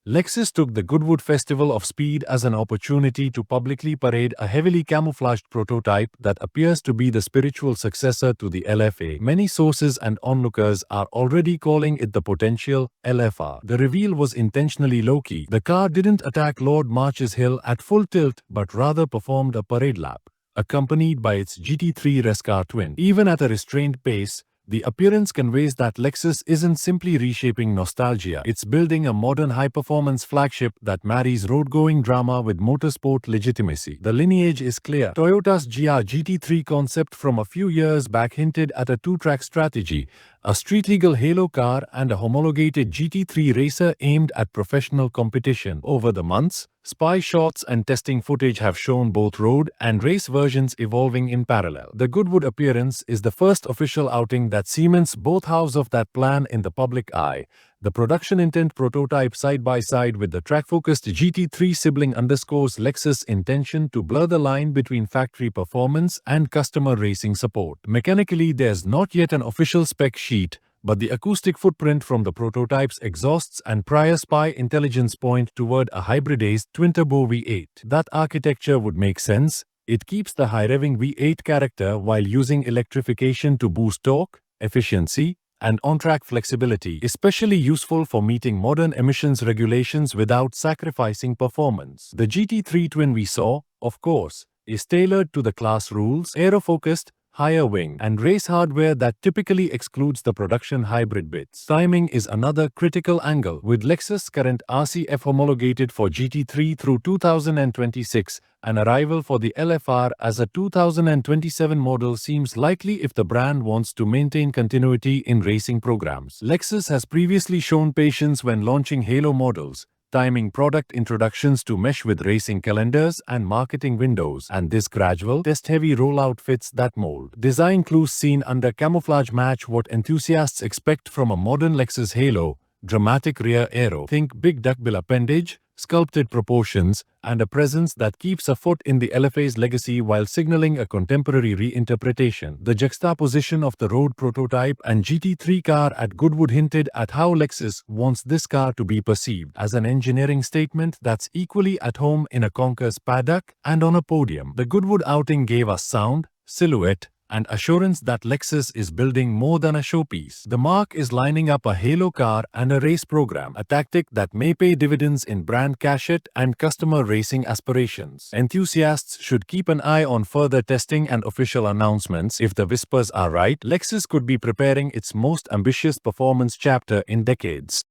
Lexus took the Goodwood Festival of Speed as an opportunity to publicly parade a heavily camouflaged prototype that appears to be the spiritual successor to the LFA. Many sources and onlookers are already calling it the potential LFR. The reveal was intentionally low-key. The car didn't attack Lord March's Hill at full tilt but rather performed a parade lap, accompanied by its GT3 race car twin. Even at a restrained pace, the appearance conveys that Lexus isn't simply reshaping nostalgia, it's building a modern high-performance flagship that marries road-going drama with motorsport legitimacy. The lineage is clear. Toyota's GR GT3 concept from a few years back hinted at a two-track strategy, a street-legal halo car and a homologated GT3 racer aimed at professional competition. Over the months, spy shots and testing footage have shown both road and race versions evolving in parallel. The Goodwood appearance is the first official outing that cements both halves of that plan in the public eye. The production intent prototype side by side with the track-focused GT3 sibling underscores Lexus' intention to blur the line between factory performance and customer racing support. Mechanically, there's not yet an official spec sheet, but the acoustic footprint from the prototype's exhausts and prior spy intelligence point toward a hybridized twin-turbo V8. That architecture would make sense. It keeps the high-revving V8 character while using electrification to boost torque, efficiency, and on-track flexibility, especially useful for meeting modern emissions regulations without sacrificing performance. The GT3 twin we saw, of course, is tailored to the class rules, aero-focused, higher wing, and race hardware that typically excludes the production hybrid bits. Timing is another critical angle, with Lexus' current RCF homologated for GT3 through 2026. An arrival for the LFR as a 2027 model seems likely if the brand wants to maintain continuity in racing programs. Lexus has previously shown patience when launching halo models, timing product introductions to mesh with racing calendars and marketing windows, and this gradual, test-heavy rollout fits that mold. Design clues seen under camouflage match what enthusiasts expect from a modern Lexus Halo: dramatic rear aero. Think big duckbill appendage, sculpted proportions, and a presence that keeps a foot in the LFA's legacy while signaling a contemporary reinterpretation. The juxtaposition of the road prototype and GT3 car at Goodwood hinted at how Lexus wants this car to be perceived as an engineering statement that's equally at home in a concours paddock and on a podium. The Goodwood outing gave us sound, silhouette, and assurance that Lexus is building more than a showpiece. The marque is lining up a halo car and a race program, a tactic that may pay dividends in brand cachet and customer racing aspirations. Enthusiasts should keep an eye on further testing and official announcements. If the whispers are right, Lexus could be preparing its most ambitious performance chapter in decades.